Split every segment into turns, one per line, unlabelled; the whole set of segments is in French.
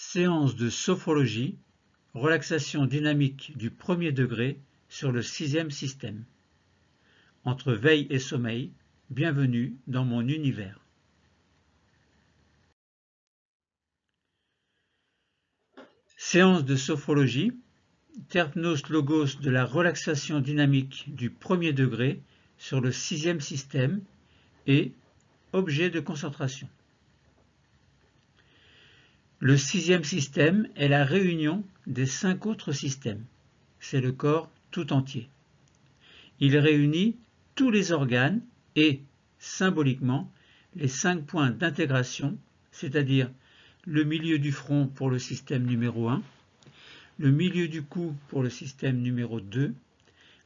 Séance de sophrologie, relaxation dynamique du premier degré sur le 6e système. Entre veille et sommeil, bienvenue dans mon univers. Séance de sophrologie, Terpnos Logos de la relaxation dynamique du premier degré sur le 6e système et objet de concentration. Le 6e système est la réunion des 5 autres systèmes. C'est le corps tout entier. Il réunit tous les organes et, symboliquement, les 5 points d'intégration, c'est-à-dire le milieu du front pour le système numéro 1, le milieu du cou pour le système numéro 2,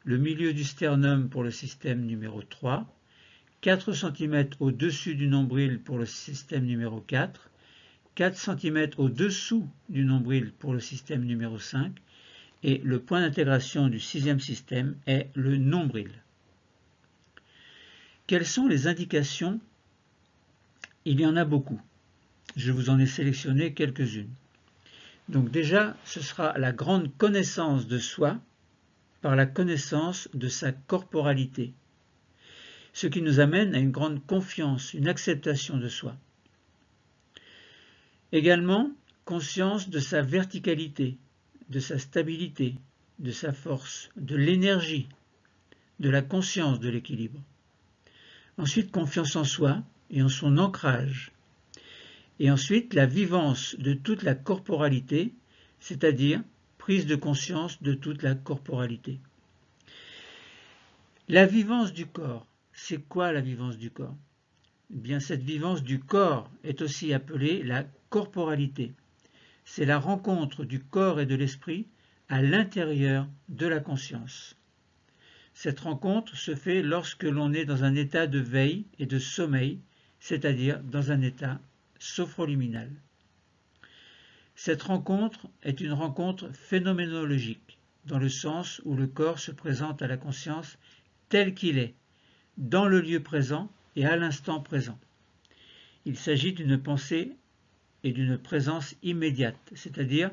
le milieu du sternum pour le système numéro 3, 4 cm au-dessus du nombril pour le système numéro 4, 4 cm au-dessous du nombril pour le système numéro 5, et le point d'intégration du 6e système est le nombril. Quelles sont les indications? Il y en a beaucoup. Je vous en ai sélectionné quelques-unes. Donc déjà, ce sera la grande connaissance de soi par la connaissance de sa corporalité, ce qui nous amène à une grande confiance, une acceptation de soi. Également, conscience de sa verticalité, de sa stabilité, de sa force, de l'énergie, de la conscience de l'équilibre. Ensuite, confiance en soi et en son ancrage. Et ensuite, la vivance de toute la corporalité, c'est-à-dire prise de conscience de toute la corporalité. La vivance du corps, c'est quoi la vivance du corps? Eh bien, cette vivance du corps est aussi appelée la corporalité. C'est la rencontre du corps et de l'esprit à l'intérieur de la conscience. Cette rencontre se fait lorsque l'on est dans un état de veille et de sommeil, c'est-à-dire dans un état sophroliminal. Cette rencontre est une rencontre phénoménologique, dans le sens où le corps se présente à la conscience tel qu'il est, dans le lieu présent et à l'instant présent. Il s'agit d'une pensée et d'une présence immédiate, c'est-à-dire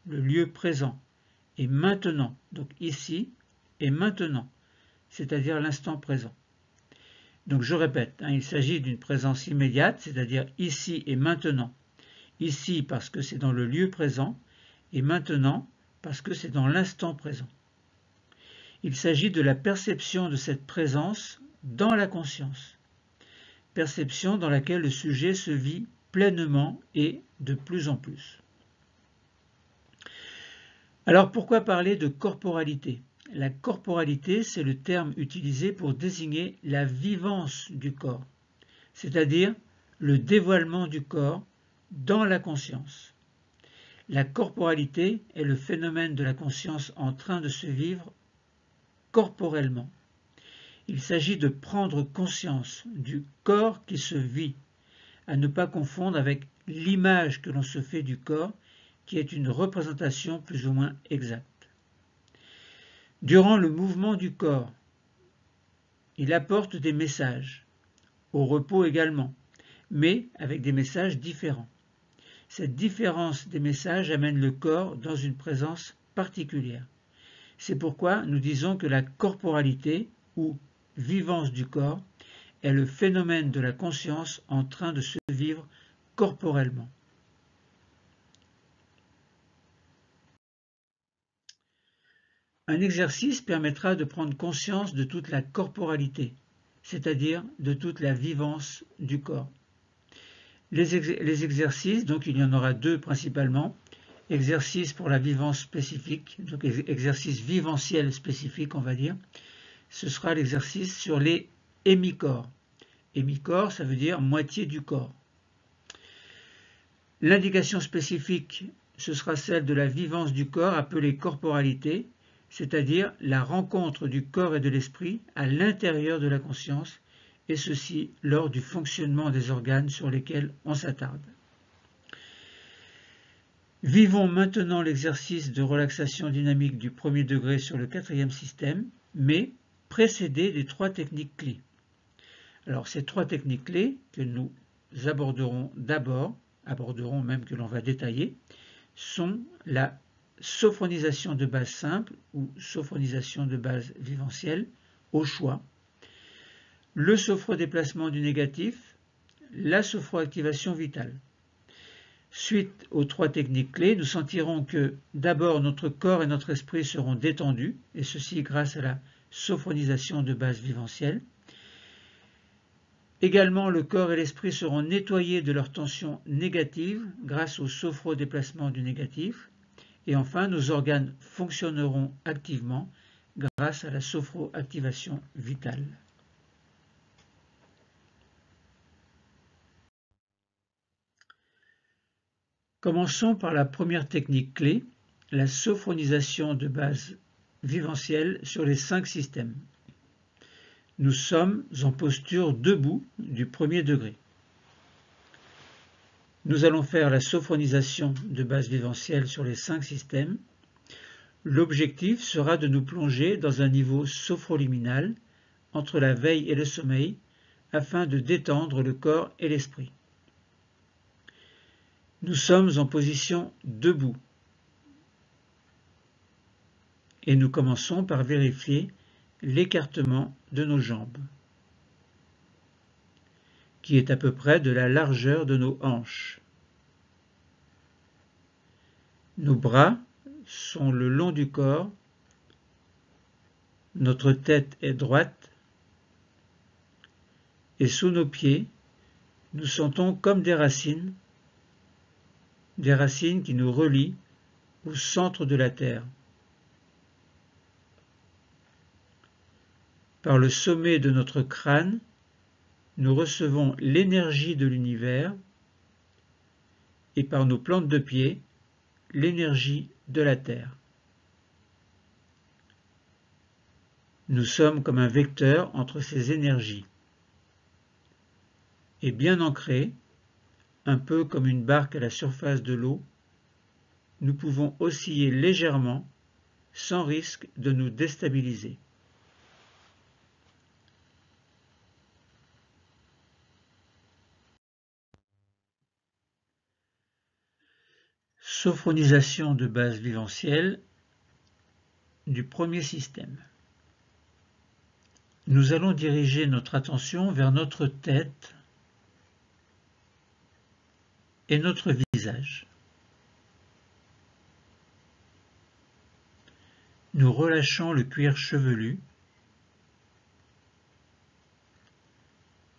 le lieu présent et maintenant, donc ici et maintenant, c'est-à-dire l'instant présent. Donc je répète, il s'agit d'une présence immédiate, c'est-à-dire ici et maintenant. Ici parce que c'est dans le lieu présent et maintenant parce que c'est dans l'instant présent. Il s'agit de la perception de cette présence dans la conscience, perception dans laquelle le sujet se vit pleinement et de plus en plus. Alors pourquoi parler de corporalité? La corporalité, c'est le terme utilisé pour désigner la vivance du corps, c'est-à-dire le dévoilement du corps dans la conscience. La corporalité est le phénomène de la conscience en train de se vivre corporellement. Il s'agit de prendre conscience du corps qui se vit, à ne pas confondre avec l'image que l'on se fait du corps, qui est une représentation plus ou moins exacte. Durant le mouvement du corps, il apporte des messages, au repos également, mais avec des messages différents. Cette différence des messages amène le corps dans une présence particulière. C'est pourquoi nous disons que la corporalité, ou vivance du corps, est le phénomène de la conscience en train de se vivre corporellement. Un exercice permettra de prendre conscience de toute la corporalité, c'est-à-dire de toute la vivance du corps. Les exercices, donc il y en aura deux principalement, exercice pour la vivance spécifique, donc exercice viventiel spécifique on va dire, ce sera l'exercice sur les hémicorps. Hémicorps, ça veut dire moitié du corps. L'indication spécifique, ce sera celle de la vivance du corps appelée corporalité, c'est-à-dire la rencontre du corps et de l'esprit à l'intérieur de la conscience, et ceci lors du fonctionnement des organes sur lesquels on s'attarde. Vivons maintenant l'exercice de relaxation dynamique du premier degré sur le 4e système, mais précédé des 3 techniques clés. Alors ces 3 techniques clés que nous aborderons d'abord aborderons, même que l'on va détailler, sont la sophronisation de base simple ou sophronisation de base viventielle au choix, le sophrodéplacement du négatif, la sophroactivation vitale. Suite aux 3 techniques clés, nous sentirons que d'abord notre corps et notre esprit seront détendus, et ceci grâce à la sophronisation de base viventielle. Également, le corps et l'esprit seront nettoyés de leur tension négative grâce au sophrodéplacement du négatif. Et enfin, nos organes fonctionneront activement grâce à la sophroactivation vitale. Commençons par la première technique clé, la sophronisation de base viventielle sur les 5 systèmes. Nous sommes en posture debout du premier degré. Nous allons faire la sophronisation de base viventielle sur les 5 systèmes. L'objectif sera de nous plonger dans un niveau sophroliminal entre la veille et le sommeil afin de détendre le corps et l'esprit. Nous sommes en position debout et nous commençons par vérifier l'écartement de nos jambes, qui est à peu près de la largeur de nos hanches. Nos bras sont le long du corps, notre tête est droite et sous nos pieds, nous sentons comme des racines qui nous relient au centre de la Terre. Par le sommet de notre crâne, nous recevons l'énergie de l'univers et par nos plantes de pied, l'énergie de la Terre. Nous sommes comme un vecteur entre ces énergies. Et bien ancrés, un peu comme une barque à la surface de l'eau, nous pouvons osciller légèrement sans risque de nous déstabiliser. Sophronisation de base viventielle du premier système. Nous allons diriger notre attention vers notre tête et notre visage. Nous relâchons le cuir chevelu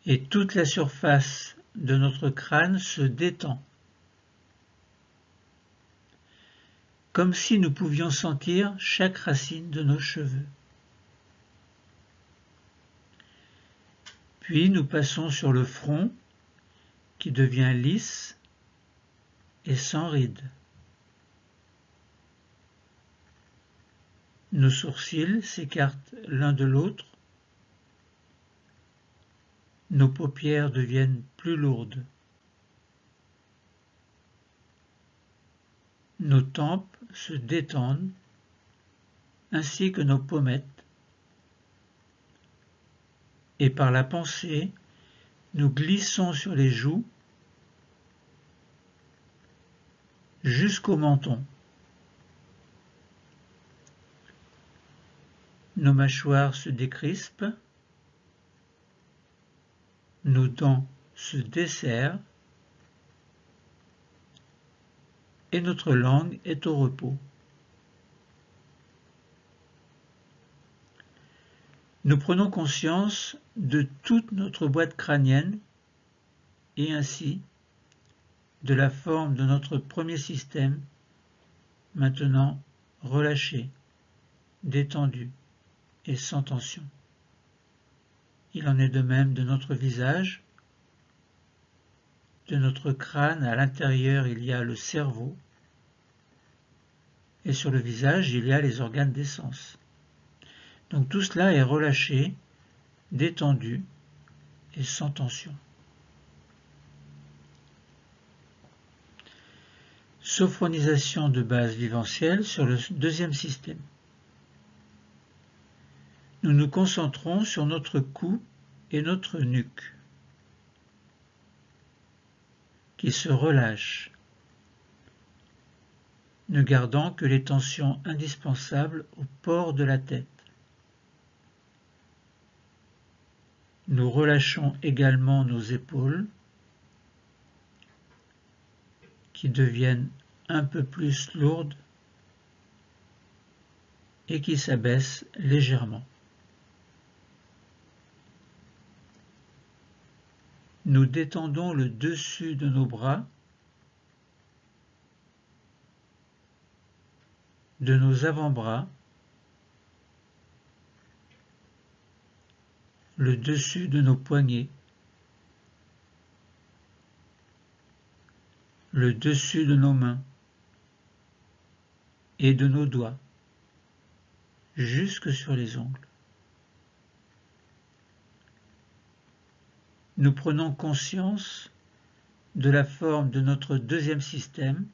et toute la surface de notre crâne se détend, comme si nous pouvions sentir chaque racine de nos cheveux. Puis nous passons sur le front qui devient lisse et sans rides. Nos sourcils s'écartent l'un de l'autre. Nos paupières deviennent plus lourdes. Nos tempes se détendent, ainsi que nos pommettes. Et par la pensée, nous glissons sur les joues jusqu'au menton. Nos mâchoires se décrispent, nos dents se desserrent et notre langue est au repos. Nous prenons conscience de toute notre boîte crânienne et ainsi de la forme de notre premier système, maintenant relâché, détendu et sans tension. Il en est de même de notre visage. De notre crâne, à l'intérieur, il y a le cerveau, et sur le visage, il y a les organes des sens. Donc tout cela est relâché, détendu et sans tension. Sophronisation de base viventielle sur le deuxième système. Nous nous concentrons sur notre cou et notre nuque, qui se relâche, ne gardant que les tensions indispensables au port de la tête. Nous relâchons également nos épaules, qui deviennent un peu plus lourdes et qui s'abaissent légèrement. Nous détendons le dessus de nos bras, de nos avant-bras, le dessus de nos poignets, le dessus de nos mains et de nos doigts, jusque sur les ongles. Nous prenons conscience de la forme de notre deuxième système,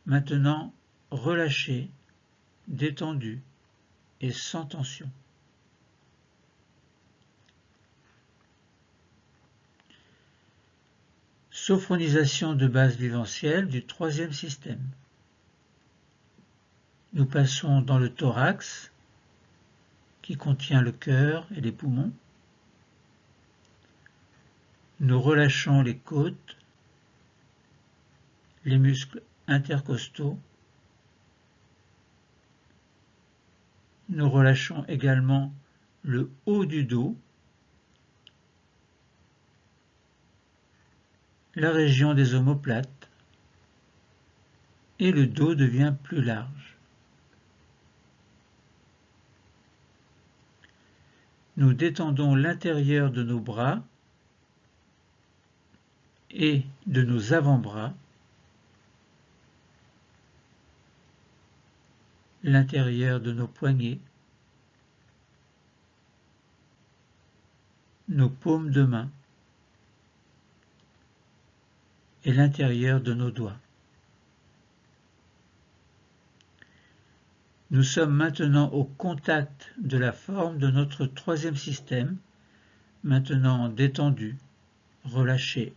maintenant relâché, détendu et sans tension. Sophronisation de base viventielle du troisième système. Nous passons dans le thorax, qui contient le cœur et les poumons. Nous relâchons les côtes, les muscles intercostaux. Nous relâchons également le haut du dos, la région des omoplates, et le dos devient plus large. Nous détendons l'intérieur de nos bras et de nos avant-bras, l'intérieur de nos poignets, nos paumes de main et l'intérieur de nos doigts. Nous sommes maintenant au contact de la forme de notre troisième système, maintenant détendu, relâché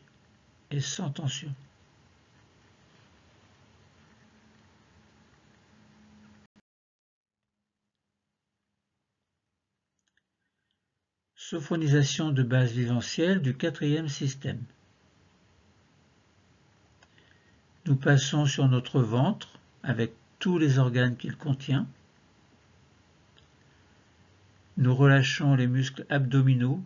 et sans tension. Sophronisation de base viventielle du quatrième système. Nous passons sur notre ventre avec tous les organes qu'il contient. Nous relâchons les muscles abdominaux,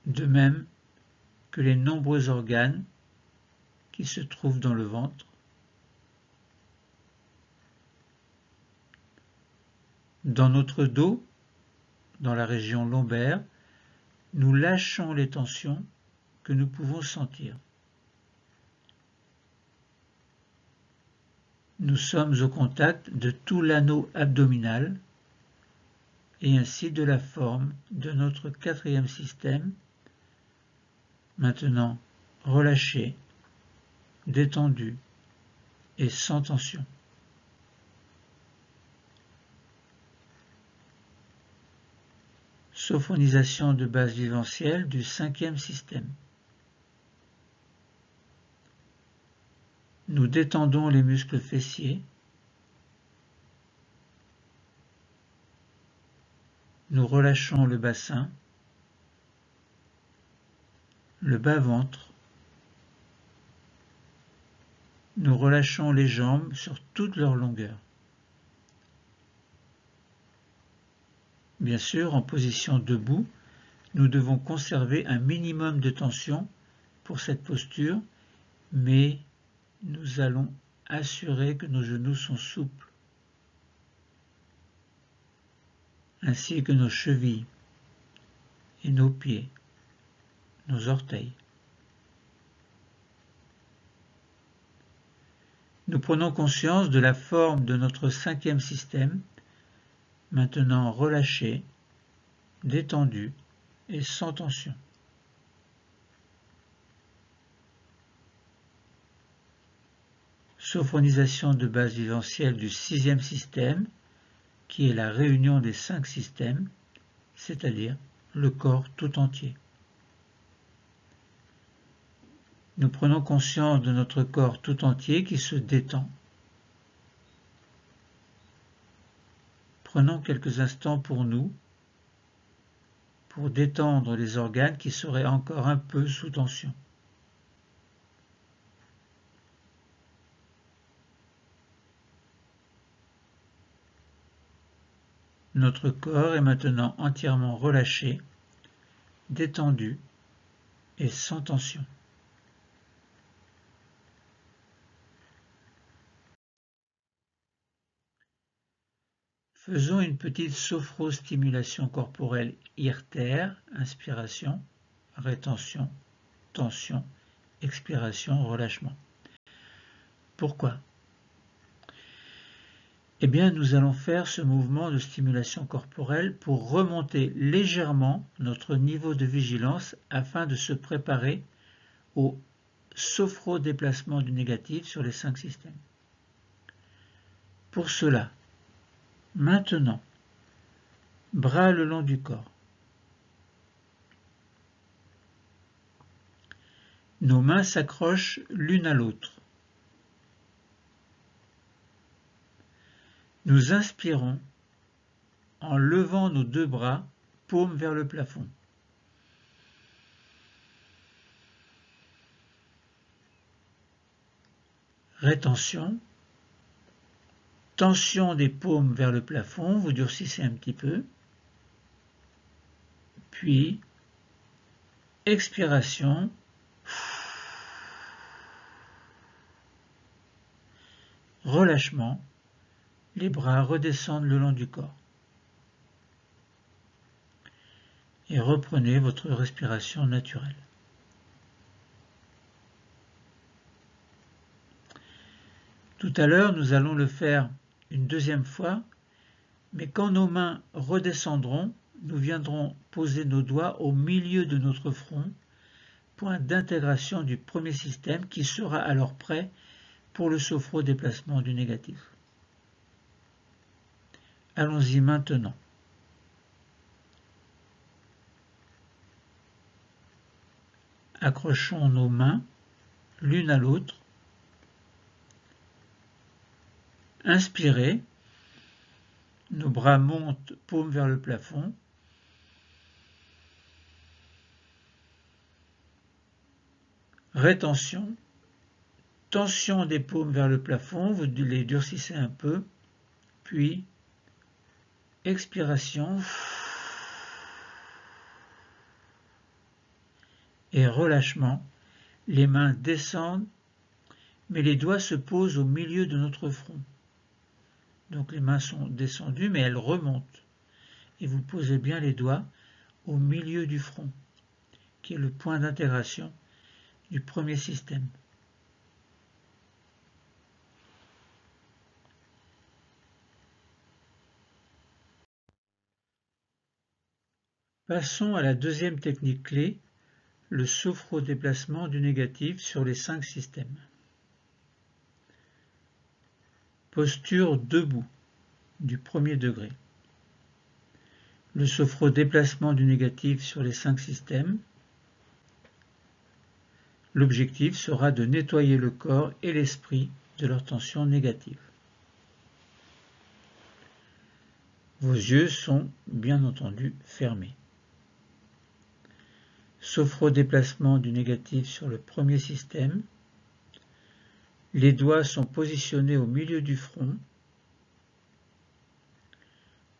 de même que les nombreux organes qui se trouvent dans le ventre. Dans notre dos, dans la région lombaire, nous lâchons les tensions que nous pouvons sentir. Nous sommes au contact de tout l'anneau abdominal et ainsi de la forme de notre quatrième système, maintenant relâché, détendu et sans tension. Sophronisation de base viventielle du cinquième système. Nous détendons les muscles fessiers. Nous relâchons le bassin, le bas-ventre. Nous relâchons les jambes sur toute leur longueur. Bien sûr, en position debout, nous devons conserver un minimum de tension pour cette posture, mais nous allons assurer que nos genoux sont souples, ainsi que nos chevilles et nos pieds, nos orteils. Nous prenons conscience de la forme de notre cinquième système, maintenant relâché, détendu et sans tension. Sophronisation de base viventielle du sixième système, qui est la réunion des 5 systèmes, c'est-à-dire le corps tout entier. Nous prenons conscience de notre corps tout entier qui se détend. Prenons quelques instants pour nous, pour détendre les organes qui seraient encore un peu sous tension. Notre corps est maintenant entièrement relâché, détendu et sans tension. Faisons une petite sophrostimulation corporelle IRTER, inspiration, rétention, tension, expiration, relâchement. Pourquoi ? Eh bien, nous allons faire ce mouvement de stimulation corporelle pour remonter légèrement notre niveau de vigilance afin de se préparer au sophrodéplacement du négatif sur les 5 systèmes. Pour cela, maintenant, bras le long du corps. Nos mains s'accrochent l'une à l'autre. Nous inspirons en levant nos 2 bras, paumes vers le plafond. Rétention. Tension des paumes vers le plafond, vous durcissez un petit peu. Puis, expiration. Relâchement. Les bras redescendent le long du corps. Et reprenez votre respiration naturelle. Tout à l'heure, nous allons le faire une deuxième fois, mais quand nos mains redescendront, nous viendrons poser nos doigts au milieu de notre front, point d'intégration du premier système qui sera alors prêt pour le sophrodéplacement du négatif. Allons-y maintenant. Accrochons nos mains l'une à l'autre. Inspirez. Nos bras montent, paumes vers le plafond. Rétention. Tension des paumes vers le plafond, vous les durcissez un peu. Puis, expiration. Et relâchement. Les mains descendent, mais les doigts se posent au milieu de notre front. Donc les mains sont descendues, mais elles remontent. Et vous posez bien les doigts au milieu du front, qui est le point d'intégration du premier système. Passons à la deuxième technique clé, le sophrodéplacement du négatif sur les 5 systèmes. Posture debout du premier degré. Le sophrodéplacement du négatif sur les 5 systèmes. L'objectif sera de nettoyer le corps et l'esprit de leur tension négative. Vos yeux sont bien entendu fermés. Sophrodéplacement du négatif sur le premier système. Les doigts sont positionnés au milieu du front.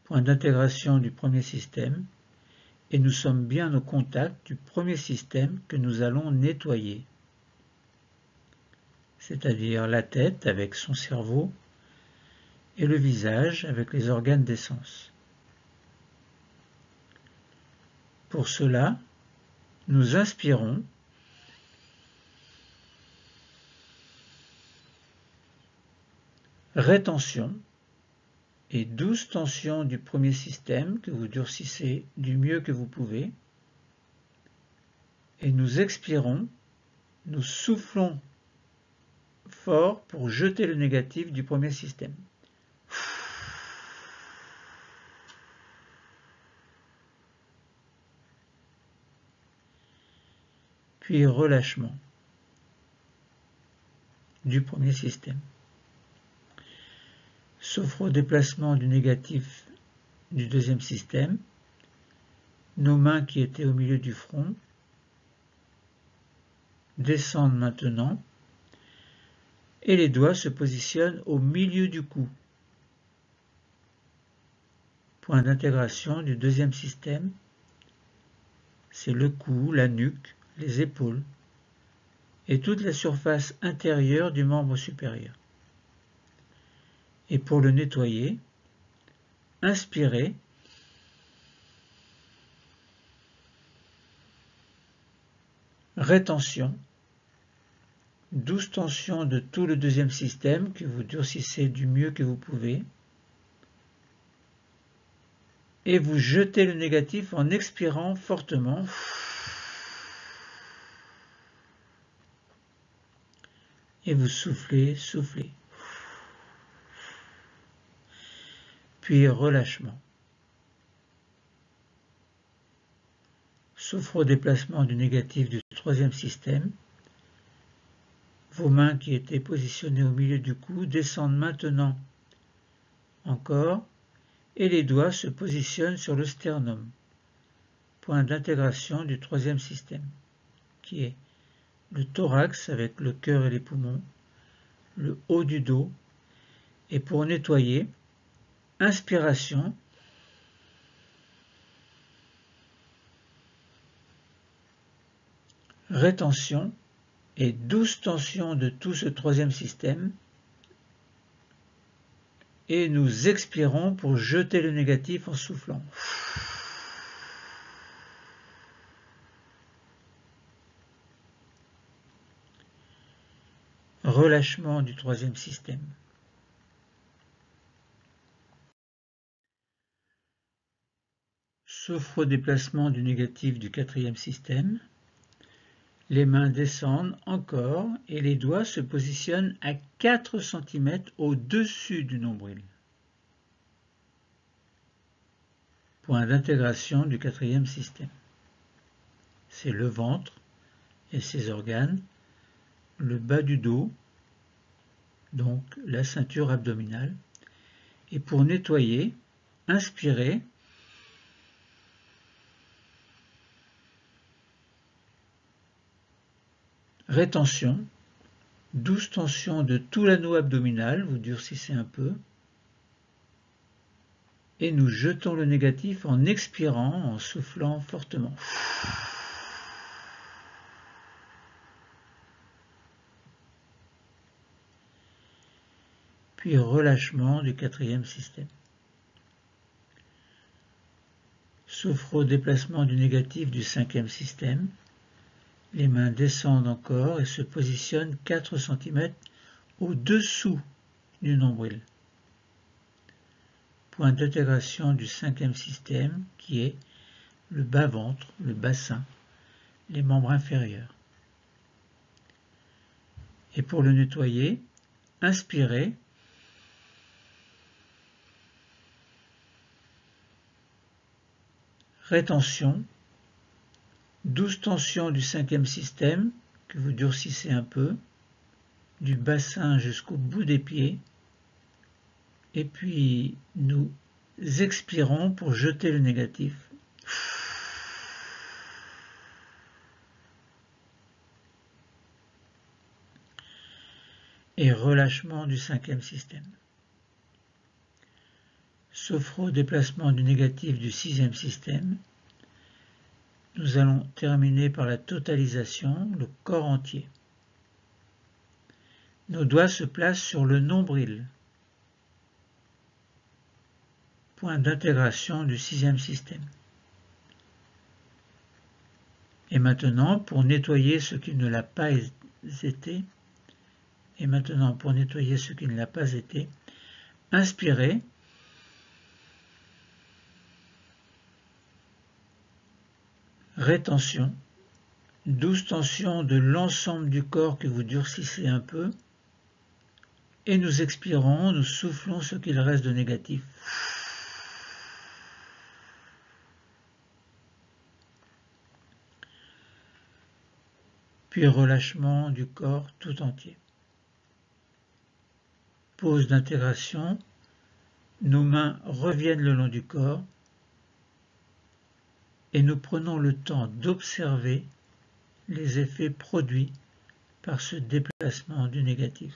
Point d'intégration du premier système. Et nous sommes bien au contact du premier système que nous allons nettoyer. C'est-à-dire la tête avec son cerveau et le visage avec les organes des sens. Pour cela, nous inspirons. Rétention et douce tension du premier système que vous durcissez du mieux que vous pouvez. Et nous expirons, nous soufflons fort pour jeter le négatif du premier système. Puis relâchement. du premier système. Sophro-déplacement du négatif du deuxième système. Nos mains qui étaient au milieu du front descendent maintenant et les doigts se positionnent au milieu du cou. Point d'intégration du deuxième système, c'est le cou, la nuque, les épaules et toute la surface intérieure du membre supérieur. Et pour le nettoyer, inspirez, rétention, douce tension de tout le deuxième système que vous durcissez du mieux que vous pouvez. Et vous jetez le négatif en expirant fortement. Et vous soufflez, soufflez. Puis relâchement. Sophro-déplacement du négatif du troisième système. Vos mains qui étaient positionnées au milieu du cou descendent maintenant encore et les doigts se positionnent sur le sternum, point d'intégration du troisième système, qui est le thorax avec le cœur et les poumons, le haut du dos, et pour nettoyer, inspiration, rétention et douce tension de tout ce troisième système, et nous expirons pour jeter le négatif en soufflant. Relâchement du troisième système. Sophro-déplacement du négatif du quatrième système. Les mains descendent encore et les doigts se positionnent à 4 cm au-dessus du nombril. Point d'intégration du quatrième système. C'est le ventre et ses organes, le bas du dos, donc la ceinture abdominale. Et pour nettoyer, inspirez, rétention, douce tension de tout l'anneau abdominal, vous durcissez un peu, et nous jetons le négatif en expirant, en soufflant fortement. Puis relâchement du quatrième système. Sophro-déplacement du négatif du cinquième système. Les mains descendent encore et se positionnent 4 cm au-dessous du nombril. Point d'intégration du cinquième système qui est le bas-ventre, le bassin, les membres inférieurs. Et pour le nettoyer, inspirez, rétention, douce tension du cinquième système que vous durcissez un peu, du bassin jusqu'au bout des pieds, et puis nous expirons pour jeter le négatif. Et relâchement du cinquième système. Sophro-déplacement du négatif du sixième système. Nous allons terminer par la totalisation, le corps entier. Nos doigts se placent sur le nombril, point d'intégration du sixième système. Et maintenant, pour nettoyer ce qui ne l'a pas été, inspirez, rétention, douce tension de l'ensemble du corps que vous durcissez un peu, et nous expirons, nous soufflons ce qu'il reste de négatif. Puis relâchement du corps tout entier. pause d'intégration, nos mains reviennent le long du corps et nous prenons le temps d'observer les effets produits par ce déplacement du négatif.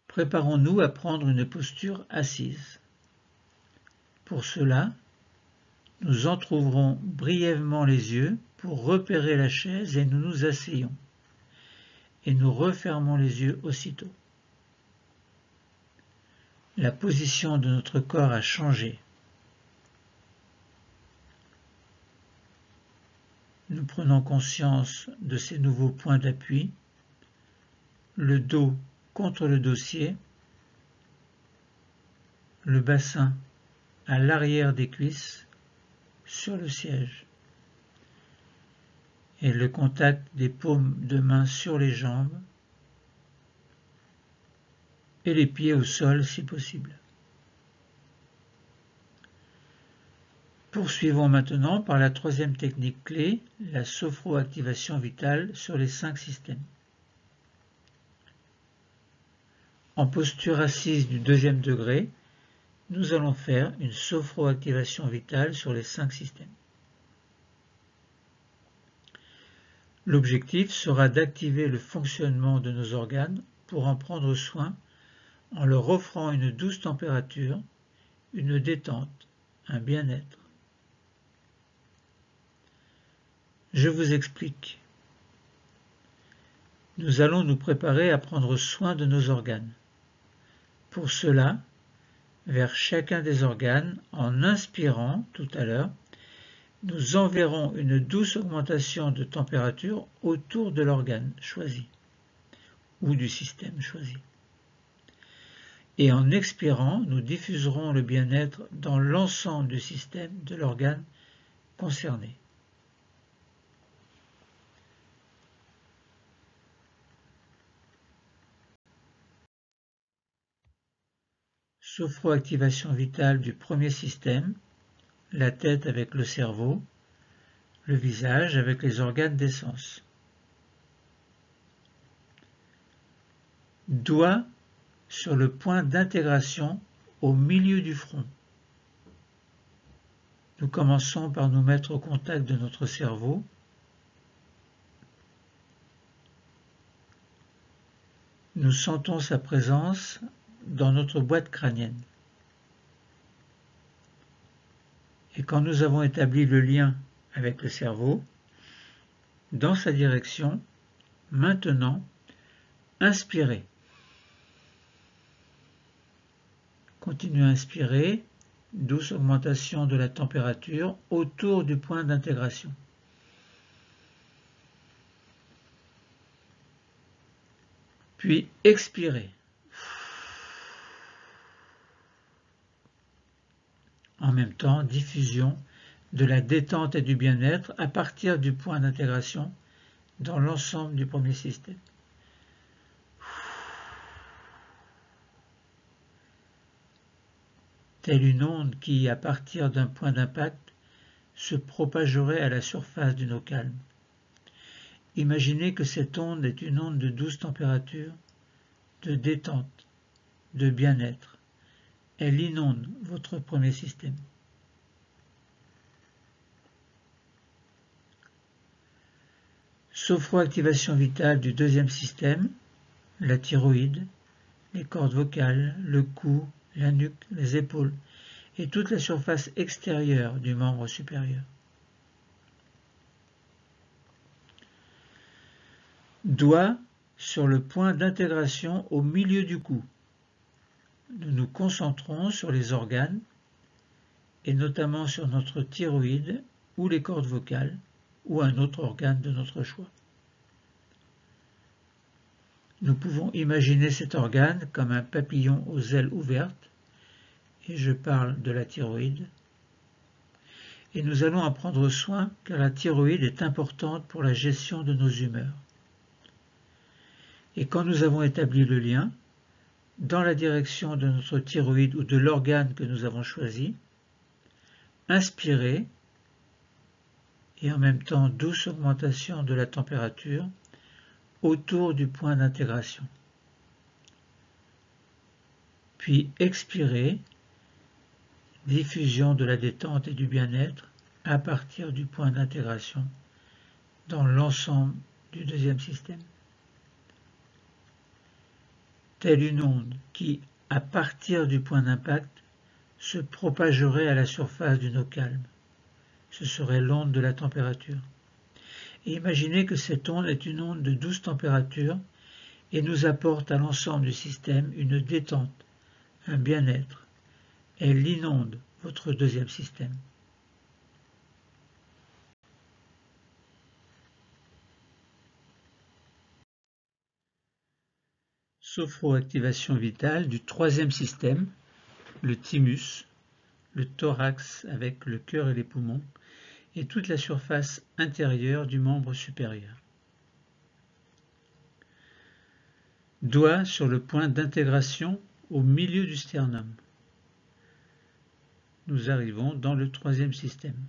Préparons-nous à prendre une posture assise. Pour cela, nous entr'ouvrons brièvement les yeux pour repérer la chaise et nous nous asseyons. Et nous refermons les yeux aussitôt. La position de notre corps a changé. Nous prenons conscience de ces nouveaux points d'appui, le dos contre le dossier, le bassin à l'arrière des cuisses sur le siège et le contact des paumes de main sur les jambes et les pieds au sol si possible. Poursuivons maintenant par la troisième technique clé, la sophroactivation vitale sur les 5 systèmes. En posture assise du 2e degré, nous allons faire une sophroactivation vitale sur les 5 systèmes. L'objectif sera d'activer le fonctionnement de nos organes pour en prendre soin en leur offrant une douce température, une détente, un bien-être. Je vous explique. Nous allons nous préparer à prendre soin de nos organes. Pour cela, vers chacun des organes, en inspirant tout à l'heure, nous enverrons une douce augmentation de température autour de l'organe choisi ou du système choisi. Et en expirant, nous diffuserons le bien-être dans l'ensemble du système de l'organe concerné. Sophroactivation vitale du premier système, la tête avec le cerveau, le visage avec les organes des sens. Doigt sur le point d'intégration au milieu du front. Nous commençons par nous mettre au contact de notre cerveau. Nous sentons sa présence dans notre boîte crânienne. Et quand nous avons établi le lien avec le cerveau, dans sa direction, maintenant, inspirez. Continuez à inspirer, douce augmentation de la température autour du point d'intégration. Puis expirez. En même temps, diffusion de la détente et du bien-être à partir du point d'intégration dans l'ensemble du premier système. Telle une onde qui, à partir d'un point d'impact, se propagerait à la surface d'une eau calme. Imaginez que cette onde est une onde de douce température, de détente, de bien-être. Elle inonde votre premier système. Sophroactivation vitale du deuxième système, la thyroïde, les cordes vocales, le cou, la nuque, les épaules et toute la surface extérieure du membre supérieur. Doigt sur le point d'intégration au milieu du cou. Nous nous concentrons sur les organes et notamment sur notre thyroïde ou les cordes vocales ou un autre organe de notre choix. Nous pouvons imaginer cet organe comme un papillon aux ailes ouvertes, et je parle de la thyroïde, et nous allons en prendre soin car la thyroïde est importante pour la gestion de nos humeurs. Et quand nous avons établi le lien, dans la direction de notre thyroïde ou de l'organe que nous avons choisi, inspirez et en même temps douce augmentation de la température autour du point d'intégration. Puis expirez, diffusion de la détente et du bien-être à partir du point d'intégration dans l'ensemble du deuxième système. Telle une onde qui, à partir du point d'impact, se propagerait à la surface d'une eau calme. Ce serait l'onde de la température. Et imaginez que cette onde est une onde de douce température et nous apporte à l'ensemble du système une détente, un bien-être. Elle inonde votre deuxième système. Sophroactivation vitale du troisième système, le thymus, le thorax avec le cœur et les poumons, et toute la surface intérieure du membre supérieur. Doigt sur le point d'intégration au milieu du sternum. Nous arrivons dans le troisième système.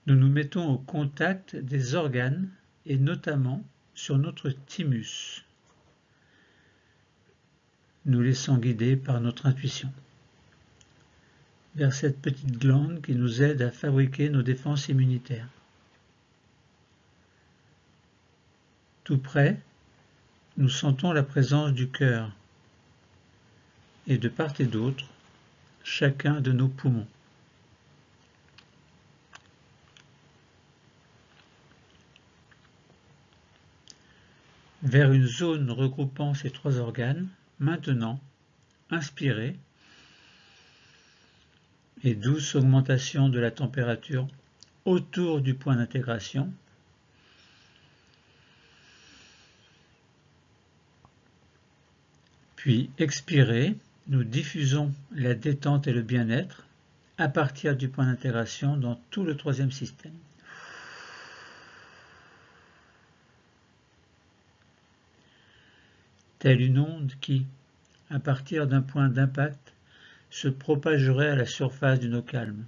Nous nous mettons au contact des organes et notamment sur notre thymus. Nous laissons guider par notre intuition vers cette petite glande qui nous aide à fabriquer nos défenses immunitaires. Tout près, nous sentons la présence du cœur et de part et d'autre, chacun de nos poumons. Vers une zone regroupant ces trois organes, maintenant, inspirez et douce augmentation de la température autour du point d'intégration. Puis expirez, nous diffusons la détente et le bien-être à partir du point d'intégration dans tout le troisième système. Telle une onde qui, à partir d'un point d'impact, se propagerait à la surface d'une eau calme.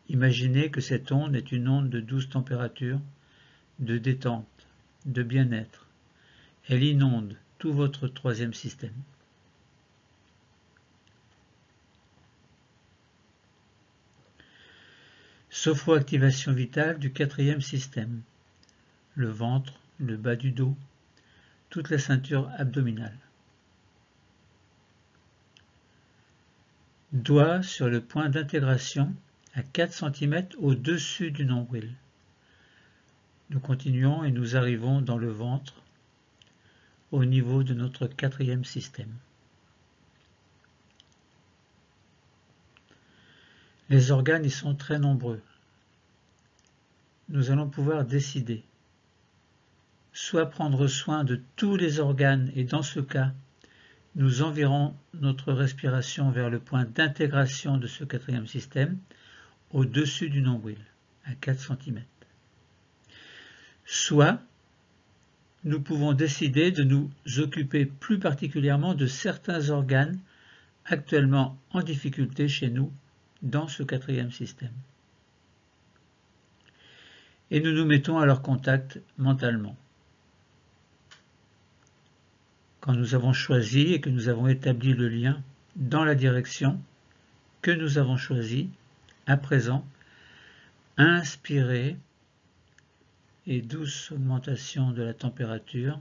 Imaginez que cette onde est une onde de douce température, de détente, de bien-être. Elle inonde tout votre troisième système. Sophroactivation vitale du quatrième système. Le ventre, le bas du dos, toute la ceinture abdominale. Doigt sur le point d'intégration à 4 cm au-dessus du nombril. Nous continuons et nous arrivons dans le ventre, au niveau de notre quatrième système. Les organes y sont très nombreux. Nous allons pouvoir décider, soit prendre soin de tous les organes et dans ce cas, nous enverrons notre respiration vers le point d'intégration de ce quatrième système, au-dessus du nombril, à 4 cm. Soit nous pouvons décider de nous occuper plus particulièrement de certains organes actuellement en difficulté chez nous dans ce quatrième système. Et nous nous mettons à leur contact mentalement. Quand nous avons choisi et que nous avons établi le lien dans la direction que nous avons choisie, à présent, inspirez et douce augmentation de la température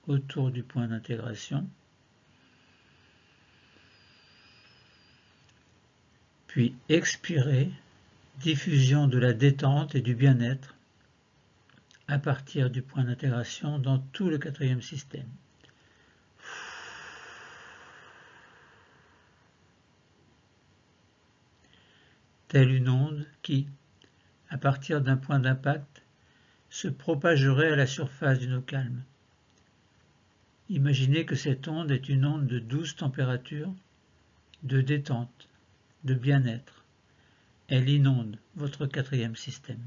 autour du point d'intégration. Puis expirez, diffusion de la détente et du bien-être à partir du point d'intégration dans tout le quatrième système. Telle une onde qui, à partir d'un point d'impact, se propagerait à la surface d'une eau calme. Imaginez que cette onde est une onde de douce température, de détente, de bien-être. Elle inonde votre quatrième système.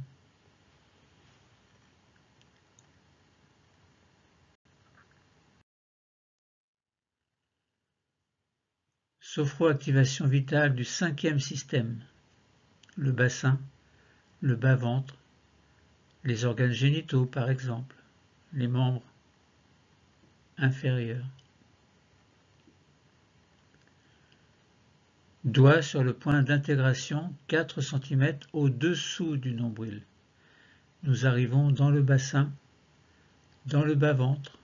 Sophroactivation vitale du 5e système, le bassin, le bas-ventre, les organes génitaux par exemple, les membres inférieurs. Doigt sur le point d'intégration 4 cm au-dessous du nombril. Nous arrivons dans le bassin, dans le bas-ventre,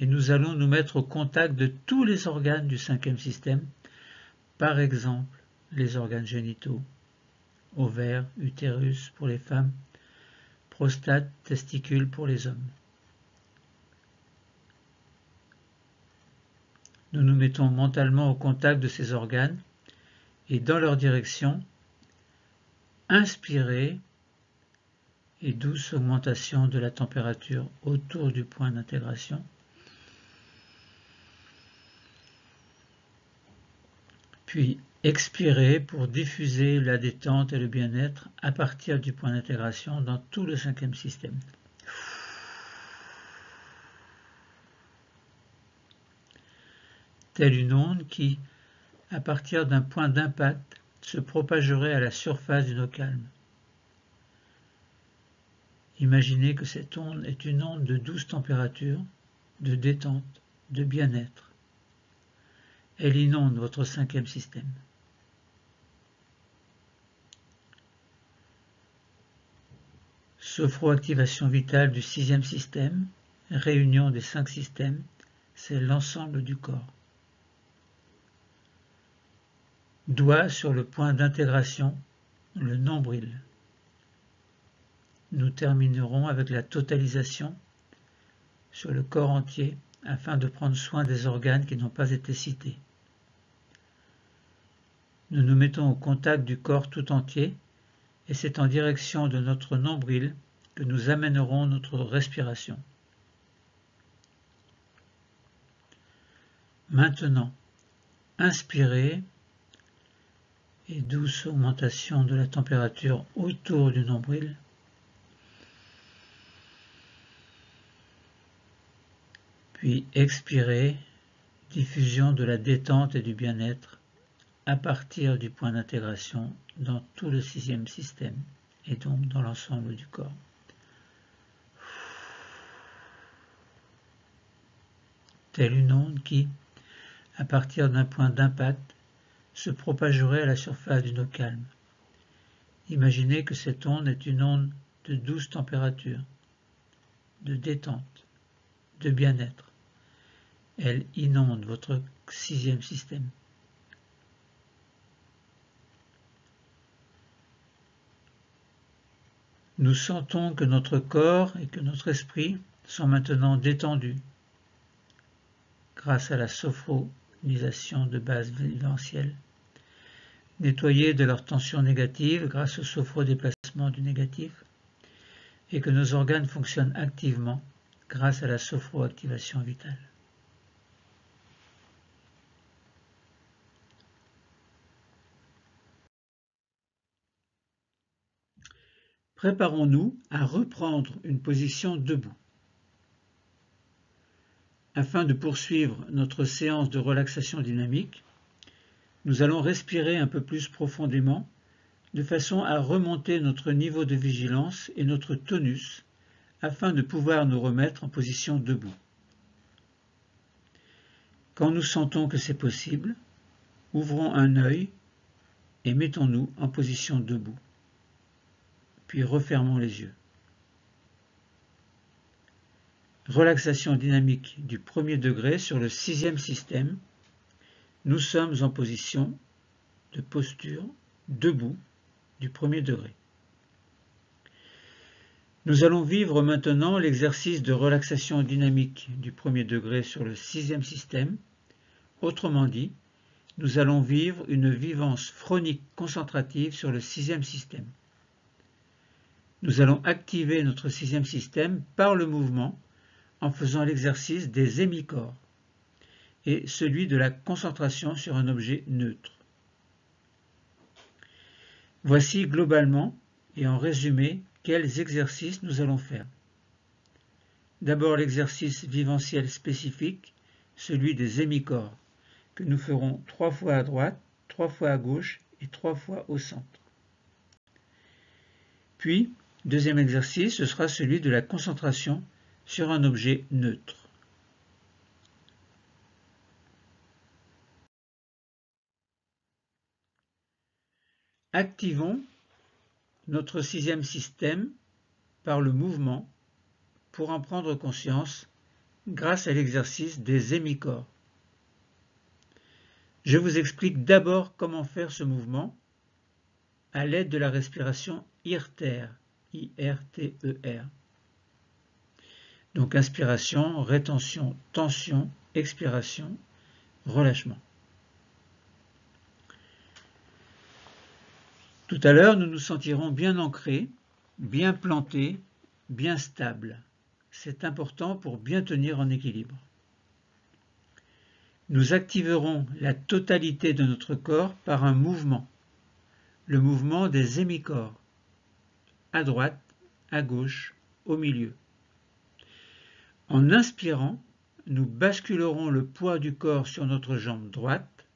et nous allons nous mettre au contact de tous les organes du 5e système, par exemple les organes génitaux, ovaires, utérus pour les femmes, prostate, testicules pour les hommes. Nous nous mettons mentalement au contact de ces organes et dans leur direction, inspirez et douce augmentation de la température autour du point d'intégration. Puis expirez pour diffuser la détente et le bien-être à partir du point d'intégration dans tout le 5e système. Telle une onde qui, à partir d'un point d'impact, se propagerait à la surface d'une eau calme. Imaginez que cette onde est une onde de douce température, de détente, de bien-être. Elle inonde votre 5e système. Sophroactivation vitale du 6e système, réunion des 5 systèmes, c'est l'ensemble du corps. Doigt sur le point d'intégration, le nombril. Nous terminerons avec la totalisation sur le corps entier afin de prendre soin des organes qui n'ont pas été cités. Nous nous mettons au contact du corps tout entier et c'est en direction de notre nombril que nous amènerons notre respiration. Maintenant, inspirez et douce augmentation de la température autour du nombril. Puis expirez, diffusion de la détente et du bien-être à partir du point d'intégration dans tout le 6e système et donc dans l'ensemble du corps. Telle une onde qui, à partir d'un point d'impact, se propagerait à la surface d'une eau calme. Imaginez que cette onde est une onde de douce température, de détente, de bien-être. Elle inonde votre 6e système. Nous sentons que notre corps et que notre esprit sont maintenant détendus grâce à la sophronisation de base viventielle, nettoyés de leur tension négative grâce au sophrodéplacement du négatif, et que nos organes fonctionnent activement grâce à la sophroactivation vitale. Préparons-nous à reprendre une position debout. Afin de poursuivre notre séance de relaxation dynamique, nous allons respirer un peu plus profondément de façon à remonter notre niveau de vigilance et notre tonus afin de pouvoir nous remettre en position debout. Quand nous sentons que c'est possible, ouvrons un œil et mettons-nous en position debout. Puis refermons les yeux. Relaxation dynamique du 1er degré sur le 6e système. Nous sommes en position de posture debout du 1er degré. Nous allons vivre maintenant l'exercice de relaxation dynamique du 1er degré sur le 6e système. Autrement dit, nous allons vivre une vivance phronique concentrative sur le 6e système. Nous allons activer notre 6e système par le mouvement en faisant l'exercice des hémicorps et celui de la concentration sur un objet neutre. Voici globalement et en résumé quels exercices nous allons faire. D'abord l'exercice viventiel spécifique, celui des hémicorps, que nous ferons 3 fois à droite, 3 fois à gauche et 3 fois au centre. Puis, deuxième exercice, ce sera celui de la concentration sur un objet neutre. Activons notre sixième système par le mouvement pour en prendre conscience grâce à l'exercice des hémicorps. Je vous explique d'abord comment faire ce mouvement à l'aide de la respiration IRTER, I-R-T-E-R. Donc inspiration, rétention, tension, expiration, relâchement. Tout à l'heure, nous nous sentirons bien ancrés, bien plantés, bien stables. C'est important pour bien tenir en équilibre. Nous activerons la totalité de notre corps par un mouvement, le mouvement des hémicorps, à droite, à gauche, au milieu. En inspirant, nous basculerons le poids du corps sur notre jambe droite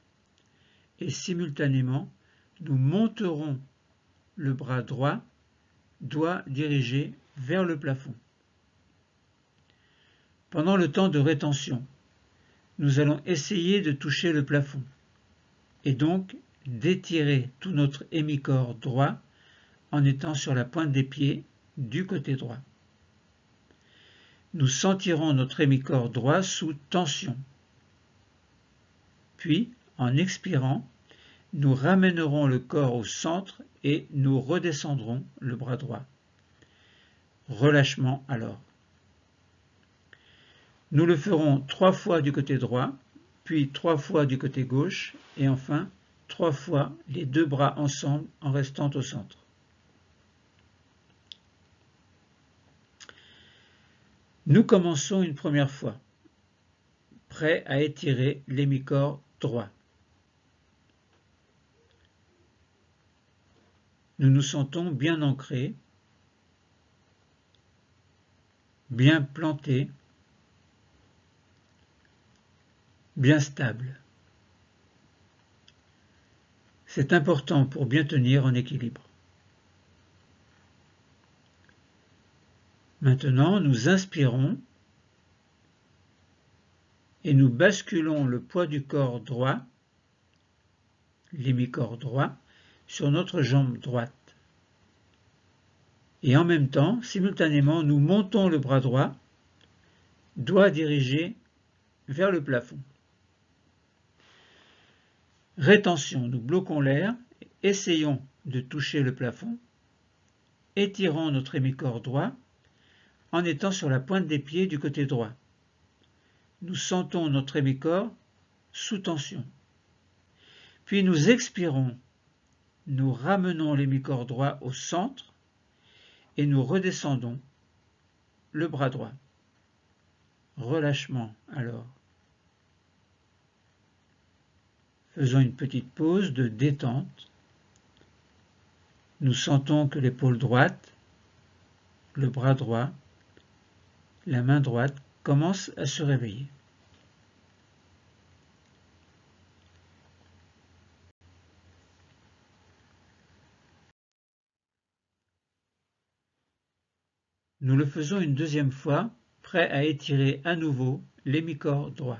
et simultanément, nous monterons le bras droit, doigt dirigé vers le plafond. Pendant le temps de rétention, nous allons essayer de toucher le plafond et donc d'étirer tout notre hémicorps droit en étant sur la pointe des pieds du côté droit. Nous sentirons notre hémicorps droit sous tension. Puis, en expirant, nous ramènerons le corps au centre et nous redescendrons le bras droit. Relâchement alors. Nous le ferons 3 fois du côté droit, puis 3 fois du côté gauche, et enfin 3 fois les deux bras ensemble en restant au centre. Nous commençons une première fois, prêts à étirer l'hémicorps droit. Nous nous sentons bien ancrés, bien plantés, bien stables. C'est important pour bien tenir en équilibre. Maintenant, nous inspirons et nous basculons le poids du corps droit, l'hémicorps droit, sur notre jambe droite. Et en même temps, simultanément, nous montons le bras droit, doigt dirigé vers le plafond. Rétention, nous bloquons l'air, essayons de toucher le plafond, étirons notre hémicorps droit en étant sur la pointe des pieds du côté droit. Nous sentons notre hémicorps sous tension. Puis nous expirons, nous ramenons l'hémicorps droit au centre et nous redescendons le bras droit. Relâchement alors. Faisons une petite pause de détente. Nous sentons que l'épaule droite, le bras droit, la main droite commencent à se réveiller. Nous le faisons une deuxième fois, prêts à étirer à nouveau l'hémicorps droit.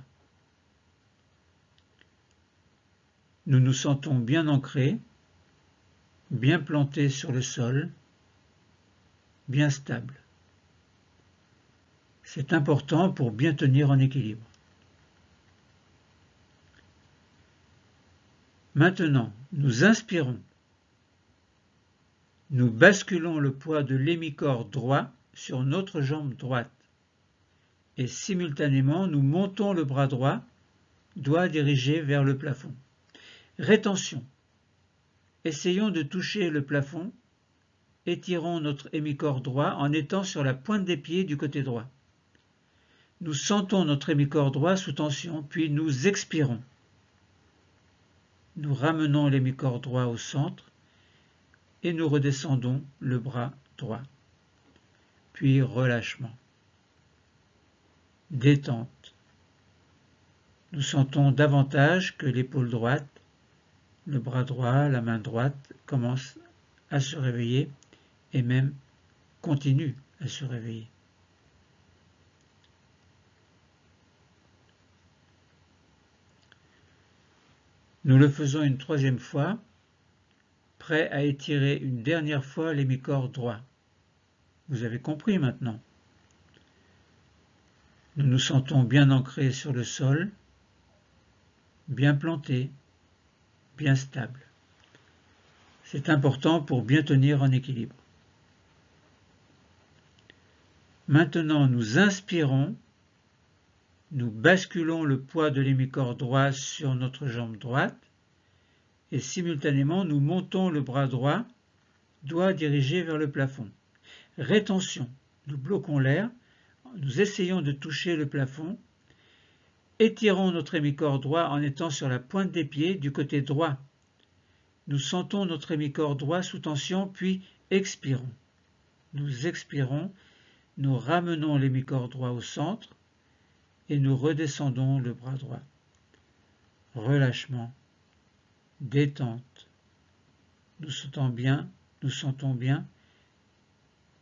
Nous nous sentons bien ancrés, bien plantés sur le sol, bien stables. C'est important pour bien tenir en équilibre. Maintenant, nous inspirons. Nous basculons le poids de l'hémicorps droit sur notre jambe droite. Et simultanément, nous montons le bras droit, doigt dirigé vers le plafond. Rétention. Essayons de toucher le plafond. Étirons notre hémicorps droit en étant sur la pointe des pieds du côté droit. Nous sentons notre hémicorps droit sous tension, puis nous expirons. Nous ramenons l'hémicorps droit au centre et nous redescendons le bras droit. Puis relâchement. Détente. Nous sentons davantage que l'épaule droite, le bras droit, la main droite commencent à se réveiller et même continuent à se réveiller. Nous le faisons une troisième fois, prêt à étirer une dernière fois l'hémicorps droit. Vous avez compris maintenant. Nous nous sentons bien ancrés sur le sol, bien plantés, bien stables. C'est important pour bien tenir en équilibre. Maintenant, nous inspirons, nous basculons le poids de l'hémicorps droit sur notre jambe droite et simultanément nous montons le bras droit, doigt dirigé vers le plafond. Rétention, nous bloquons l'air, nous essayons de toucher le plafond, étirons notre hémicorps droit en étant sur la pointe des pieds du côté droit. Nous sentons notre hémicorps droit sous tension, puis expirons. Nous expirons, nous ramenons l'hémicorps droit au centre et nous redescendons le bras droit. Relâchement, détente. Nous sentons bien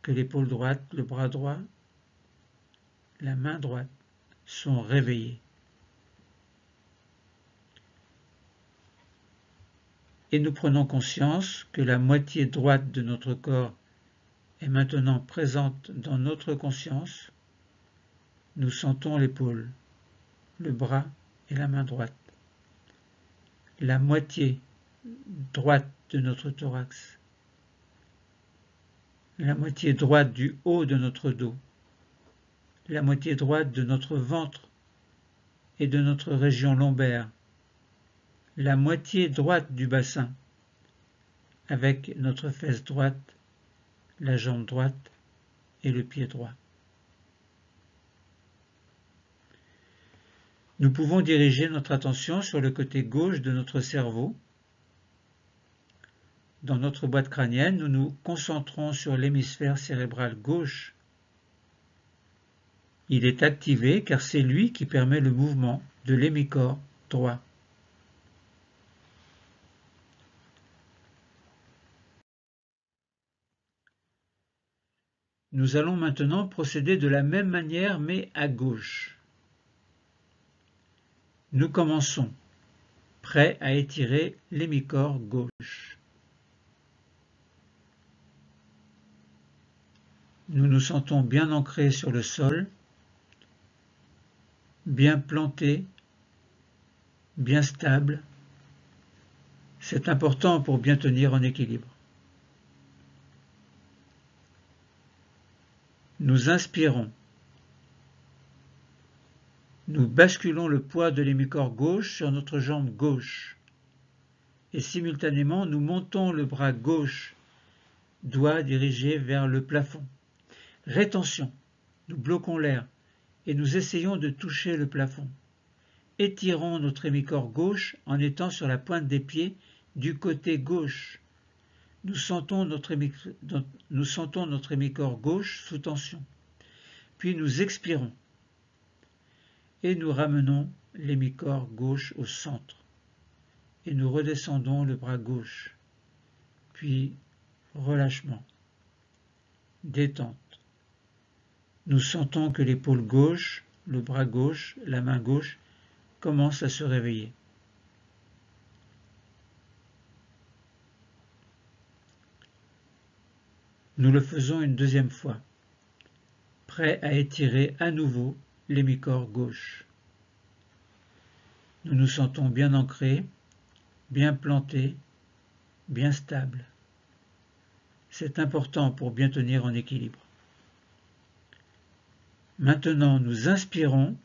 que l'épaule droite, le bras droit, la main droite sont réveillés. Et nous prenons conscience que la moitié droite de notre corps est maintenant présente dans notre conscience. Nous sentons l'épaule, le bras et la main droite. La moitié droite de notre thorax. La moitié droite du haut de notre dos. La moitié droite de notre ventre et de notre région lombaire. La moitié droite du bassin, avec notre fesse droite, la jambe droite et le pied droit. Nous pouvons diriger notre attention sur le côté gauche de notre cerveau. Dans notre boîte crânienne, nous nous concentrons sur l'hémisphère cérébral gauche. Il est activé car c'est lui qui permet le mouvement de l'hémicorps droit. Nous allons maintenant procéder de la même manière mais à gauche. Nous commençons, prêts à étirer l'hémicorps gauche. Nous nous sentons bien ancrés sur le sol, bien plantés, bien stables. C'est important pour bien tenir en équilibre. Nous inspirons. Nous basculons le poids de l'hémicorps gauche sur notre jambe gauche. Et simultanément, nous montons le bras gauche, doigt dirigé vers le plafond. Rétention. Nous bloquons l'air et nous essayons de toucher le plafond. Étirons notre hémicorps gauche en étant sur la pointe des pieds du côté gauche. Nous sentons notre hémicorps gauche sous tension. Puis nous expirons et nous ramenons l'hémicorps gauche au centre. Et nous redescendons le bras gauche. Puis relâchement, détente. Nous sentons que l'épaule gauche, le bras gauche, la main gauche commencent à se réveiller. Nous le faisons une deuxième fois, prêts à étirer à nouveau l'hémicorps gauche. Nous nous sentons bien ancrés, bien plantés, bien stables. C'est important pour bien tenir en équilibre. Maintenant, nous inspirons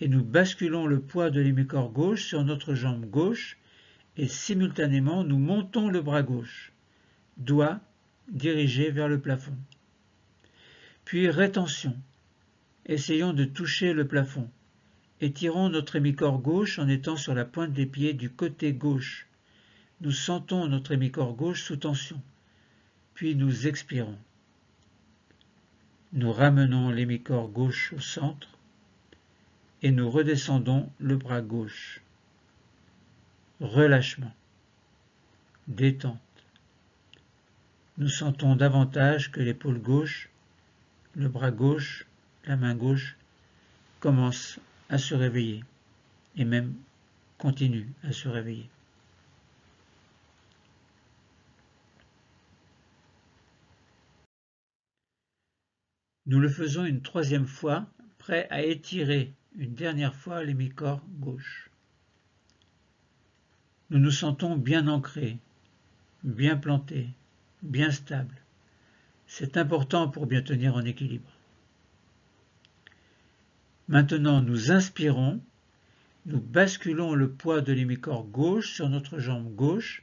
et nous basculons le poids de l'hémicorps gauche sur notre jambe gauche et simultanément nous montons le bras gauche, doigt dirigé vers le plafond. Puis rétention. Essayons de toucher le plafond. Étirons notre hémicorps gauche en étant sur la pointe des pieds du côté gauche. Nous sentons notre hémicorps gauche sous tension. Puis nous expirons. Nous ramenons l'hémicorps gauche au centre et nous redescendons le bras gauche. Relâchement. Détente. Nous sentons davantage que l'épaule gauche, le bras gauche, la main gauche commencent à se réveiller et même continuent à se réveiller. Nous le faisons une troisième fois, prêt à étirer une dernière fois l'hémicorps gauche. Nous nous sentons bien ancrés, bien plantés, bien stables. C'est important pour bien tenir en équilibre. Maintenant, nous inspirons, nous basculons le poids de l'hémicorps gauche sur notre jambe gauche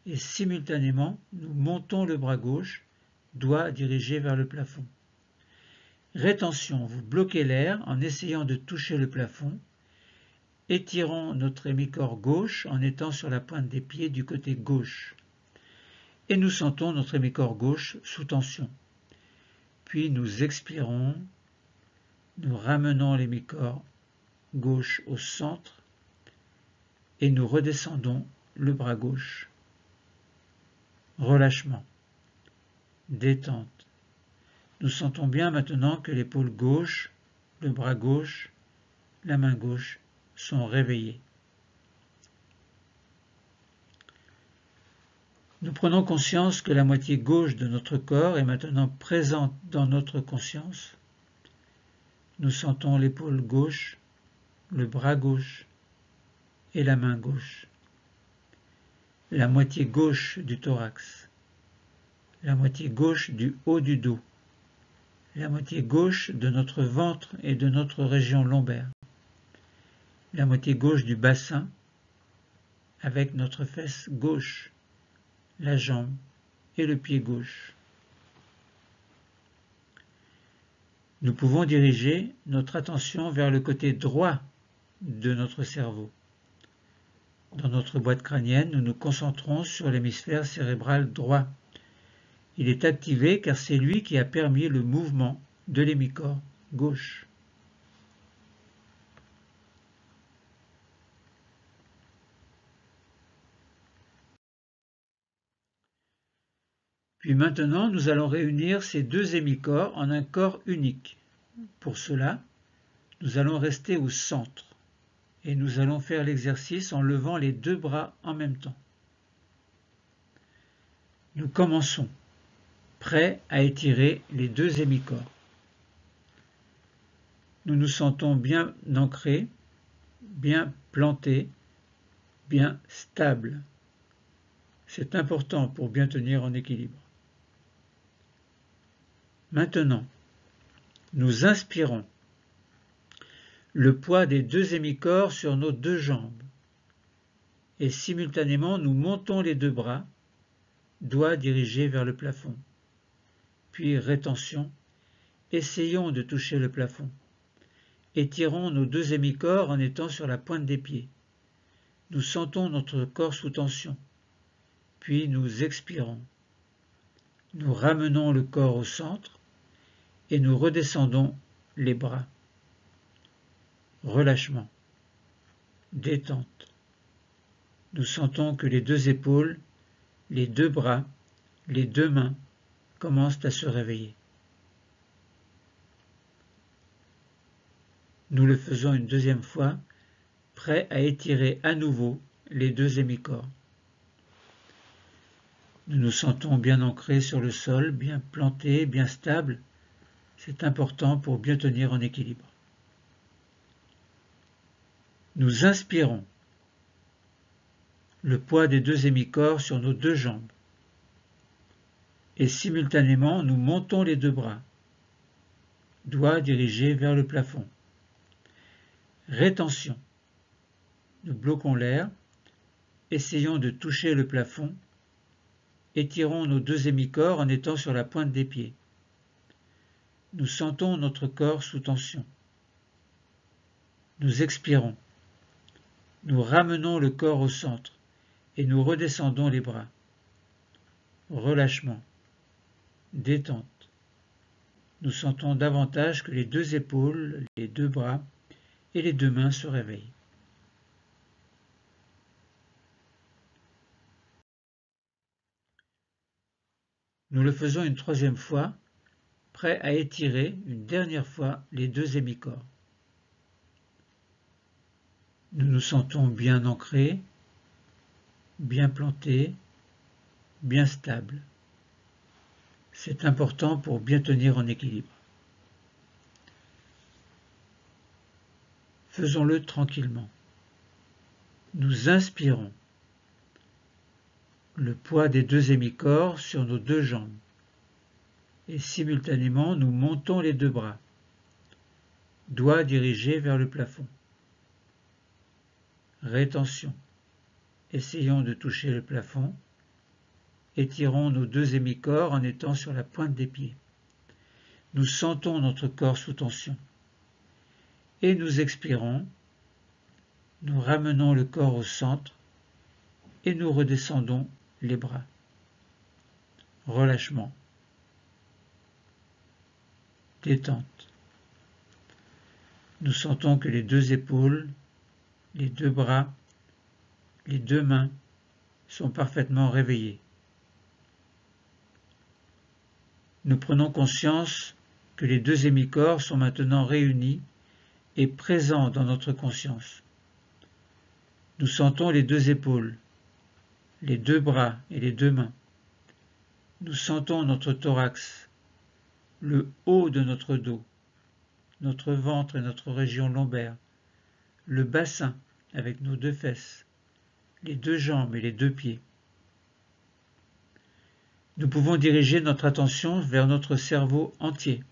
et simultanément, nous montons le bras gauche, doigt dirigé vers le plafond. Rétention, vous bloquez l'air en essayant de toucher le plafond. Étirons notre hémicorps gauche en étant sur la pointe des pieds du côté gauche. Et nous sentons notre hémicorps gauche sous tension. Puis nous expirons, nous ramenons l'hémicorps gauche au centre et nous redescendons le bras gauche. Relâchement, détente. Nous sentons bien maintenant que l'épaule gauche, le bras gauche, la main gauche sont réveillés. Nous prenons conscience que la moitié gauche de notre corps est maintenant présente dans notre conscience. Nous sentons l'épaule gauche, le bras gauche et la main gauche. La moitié gauche du thorax, la moitié gauche du haut du dos, la moitié gauche de notre ventre et de notre région lombaire, la moitié gauche du bassin avec notre fesse gauche, la jambe et le pied gauche. Nous pouvons diriger notre attention vers le côté droit de notre cerveau. Dans notre boîte crânienne, nous nous concentrons sur l'hémisphère cérébral droit. Il est activé car c'est lui qui a permis le mouvement de l'hémicorps gauche. Puis maintenant, nous allons réunir ces deux hémicorps en un corps unique. Pour cela, nous allons rester au centre et nous allons faire l'exercice en levant les deux bras en même temps. Nous commençons, prêts à étirer les deux hémicorps. Nous nous sentons bien ancrés, bien plantés, bien stables. C'est important pour bien tenir en équilibre. Maintenant, nous inspirons le poids des deux hémicorps sur nos deux jambes et simultanément nous montons les deux bras, doigts dirigés vers le plafond. Puis rétention, essayons de toucher le plafond. Étirons nos deux hémicorps en étant sur la pointe des pieds. Nous sentons notre corps sous tension. Puis nous expirons. Nous ramenons le corps au centre et nous redescendons les bras. Relâchement. Détente. Nous sentons que les deux épaules, les deux bras, les deux mains commencent à se réveiller. Nous le faisons une deuxième fois, prêts à étirer à nouveau les deux hémicorps. Nous nous sentons bien ancrés sur le sol, bien plantés, bien stables. C'est important pour bien tenir en équilibre. Nous inspirons le poids des deux hémicorps sur nos deux jambes et simultanément nous montons les deux bras, doigts dirigés vers le plafond. Rétention. Nous bloquons l'air, essayons de toucher le plafond, étirons nos deux hémicorps en étant sur la pointe des pieds. Nous sentons notre corps sous tension. Nous expirons. Nous ramenons le corps au centre et nous redescendons les bras. Relâchement. Détente. Nous sentons davantage que les deux épaules, les deux bras et les deux mains se réveillent. Nous le faisons une troisième fois, prêt à étirer une dernière fois les deux hémicorps. Nous nous sentons bien ancrés, bien plantés, bien stables. C'est important pour bien tenir en équilibre. Faisons-le tranquillement. Nous inspirons. Le poids des deux hémicorps sur nos deux jambes. Et simultanément, nous montons les deux bras. Doigts dirigés vers le plafond. Rétention. Essayons de toucher le plafond. Étirons nos deux hémicorps en étant sur la pointe des pieds. Nous sentons notre corps sous tension. Et nous expirons. Nous ramenons le corps au centre et nous redescendons les bras. Relâchement. Détente. Nous sentons que les deux épaules, les deux bras, les deux mains sont parfaitement réveillés. Nous prenons conscience que les deux hémicorps sont maintenant réunis et présents dans notre conscience. Nous sentons les deux épaules, les deux bras et les deux mains. Nous sentons notre thorax, le haut de notre dos, notre ventre et notre région lombaire, le bassin avec nos deux fesses, les deux jambes et les deux pieds. Nous pouvons diriger notre attention vers notre cerveau entier.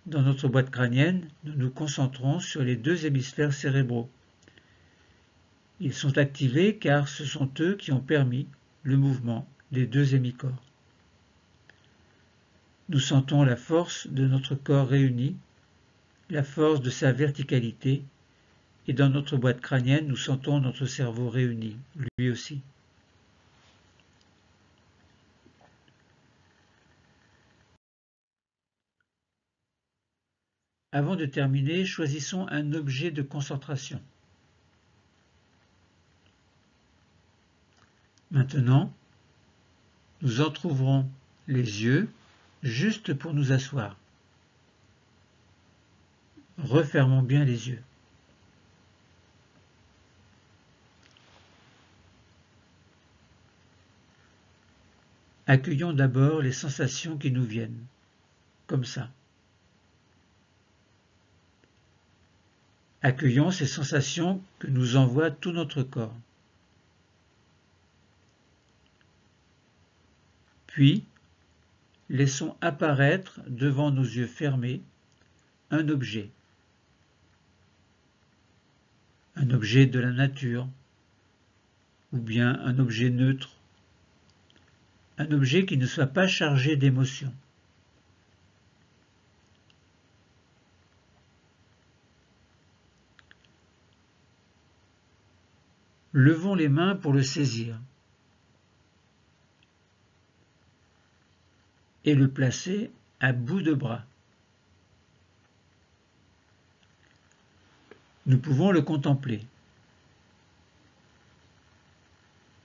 Dans notre boîte crânienne, nous nous concentrons sur les deux hémisphères cérébraux. Ils sont activés car ce sont eux qui ont permis le mouvement des deux hémicorps. Nous sentons la force de notre corps réuni, la force de sa verticalité, et dans notre boîte crânienne, nous sentons notre cerveau réuni, lui aussi. Avant de terminer, choisissons un objet de concentration. Maintenant, nous entrouvrons les yeux juste pour nous asseoir. Refermons bien les yeux. Accueillons d'abord les sensations qui nous viennent, comme ça. Accueillons ces sensations que nous envoie tout notre corps. Puis, laissons apparaître devant nos yeux fermés un objet de la nature, ou bien un objet neutre, un objet qui ne soit pas chargé d'émotions. Levons les mains pour le saisir et le placer à bout de bras. Nous pouvons le contempler.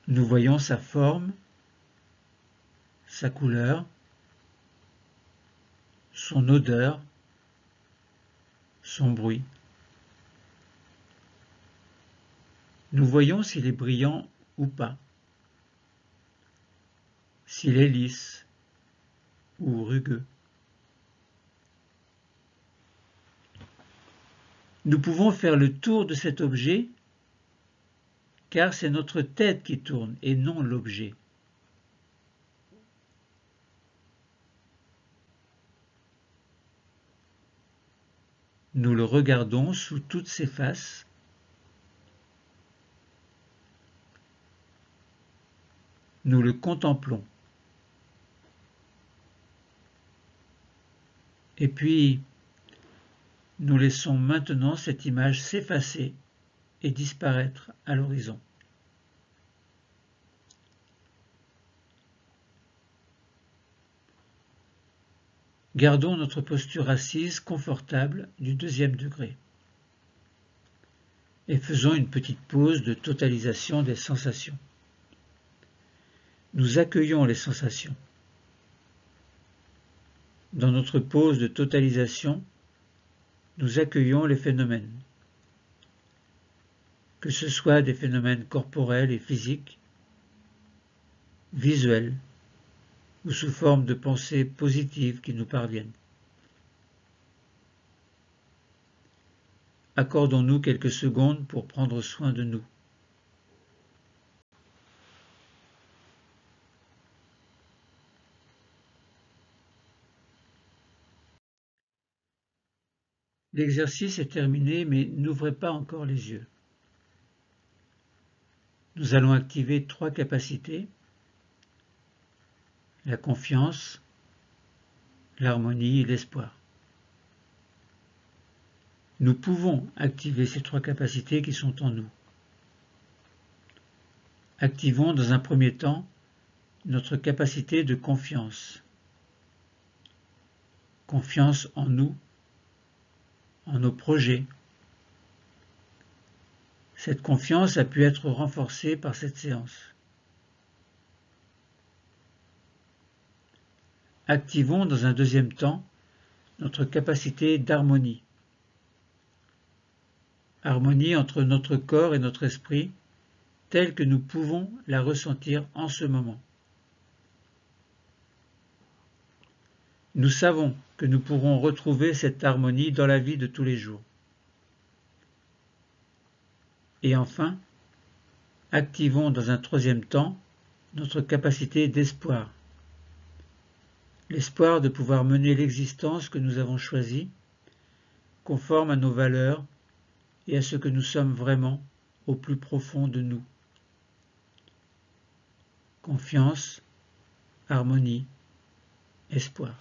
Nous voyons sa forme, sa couleur, son odeur, son bruit. Nous voyons s'il est brillant ou pas, s'il est lisse ou rugueux. Nous pouvons faire le tour de cet objet car c'est notre tête qui tourne et non l'objet. Nous le regardons sous toutes ses faces. Nous le contemplons. Et puis, nous laissons maintenant cette image s'effacer et disparaître à l'horizon. Gardons notre posture assise confortable du 2e degré. et faisons une petite pause de totalisation des sensations. Nous accueillons les sensations. Dans notre pause de totalisation, nous accueillons les phénomènes, que ce soit des phénomènes corporels et physiques, visuels, ou sous forme de pensées positives qui nous parviennent. Accordons-nous quelques secondes pour prendre soin de nous. L'exercice est terminé, mais n'ouvrez pas encore les yeux. Nous allons activer 3 capacités: la confiance, l'harmonie et l'espoir. Nous pouvons activer ces 3 capacités qui sont en nous. Activons dans un premier temps notre capacité de confiance. Confiance en nous, en nos projets. Cette confiance a pu être renforcée par cette séance. Activons dans un deuxième temps notre capacité d'harmonie. Harmonie entre notre corps et notre esprit, telle que nous pouvons la ressentir en ce moment. Nous savons que nous pourrons retrouver cette harmonie dans la vie de tous les jours. Et enfin, activons dans un troisième temps notre capacité d'espoir. L'espoir de pouvoir mener l'existence que nous avons choisie, conforme à nos valeurs et à ce que nous sommes vraiment au plus profond de nous. Confiance, harmonie, espoir.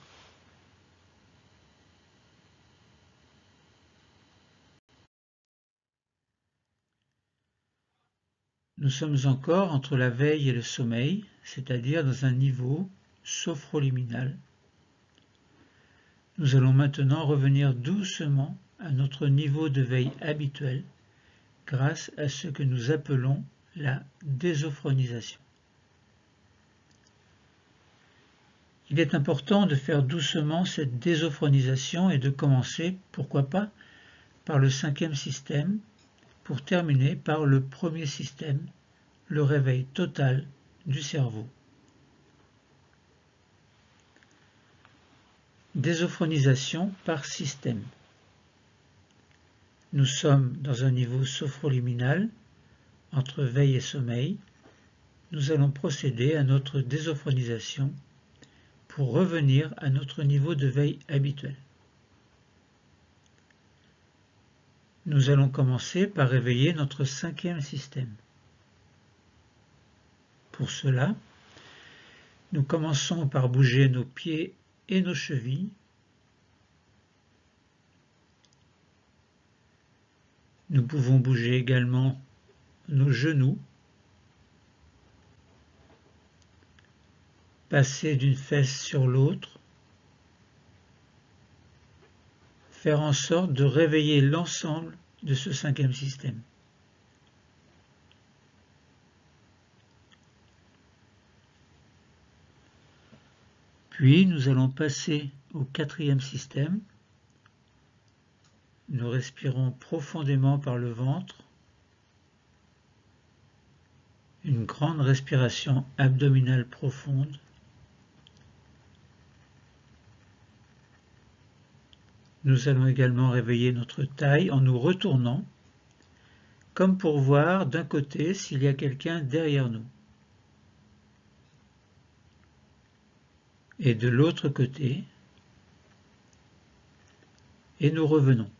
Nous sommes encore entre la veille et le sommeil, c'est-à-dire dans un niveau sophroliminal. Nous allons maintenant revenir doucement à notre niveau de veille habituel grâce à ce que nous appelons la désophronisation. Il est important de faire doucement cette désophronisation et de commencer, pourquoi pas, par le 5e système, pour terminer par le premier système, le réveil total du cerveau. Désophronisation par système. Nous sommes dans un niveau sophroliminal, entre veille et sommeil. Nous allons procéder à notre désophronisation pour revenir à notre niveau de veille habituel. Nous allons commencer par réveiller notre 5e système. Pour cela, nous commençons par bouger nos pieds et nos chevilles. Nous pouvons bouger également nos genoux, passer d'une fesse sur l'autre, faire en sorte de réveiller l'ensemble de ce 5e système. Puis nous allons passer au 4e système. Nous respirons profondément par le ventre, une grande respiration abdominale profonde. Nous allons également réveiller notre taille en nous retournant, comme pour voir d'un côté s'il y a quelqu'un derrière nous. Et de l'autre côté, et nous revenons.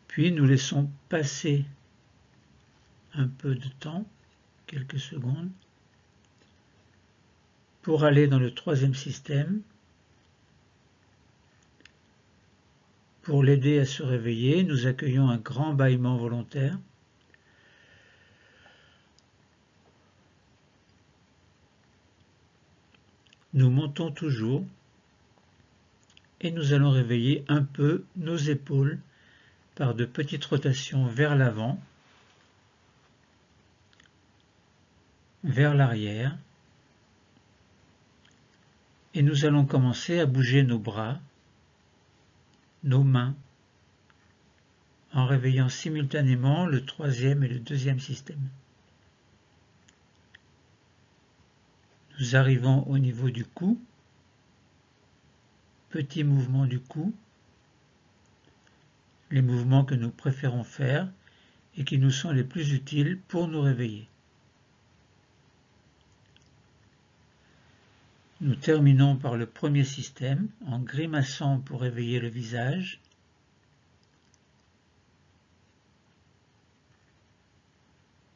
Puis nous laissons passer un peu de temps, quelques secondes, pour aller dans le 3e système. Pour l'aider à se réveiller, nous accueillons un grand bâillement volontaire. Nous montons toujours et nous allons réveiller un peu nos épaules par de petites rotations vers l'avant, vers l'arrière, et nous allons commencer à bouger nos bras, nos mains, en réveillant simultanément le troisième et le deuxième système. Nous arrivons au niveau du cou, petit mouvement du cou, les mouvements que nous préférons faire et qui nous sont les plus utiles pour nous réveiller. Nous terminons par le premier système en grimaçant pour réveiller le visage.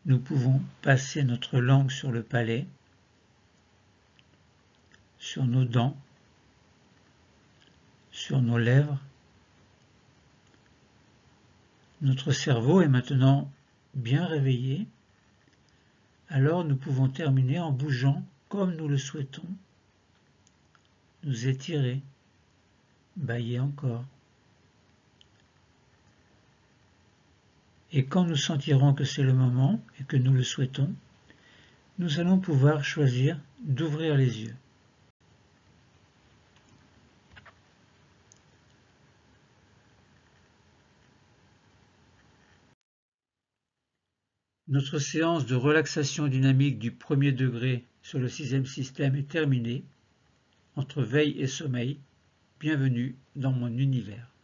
Nous pouvons passer notre langue sur le palais, sur nos dents, sur nos lèvres. Notre cerveau est maintenant bien réveillé, alors nous pouvons terminer en bougeant comme nous le souhaitons, nous étirer, bâiller encore. Et quand nous sentirons que c'est le moment et que nous le souhaitons, nous allons pouvoir choisir d'ouvrir les yeux. Notre séance de relaxation dynamique du premier degré sur le sixième système est terminée. Entre veille et sommeil, bienvenue dans mon univers.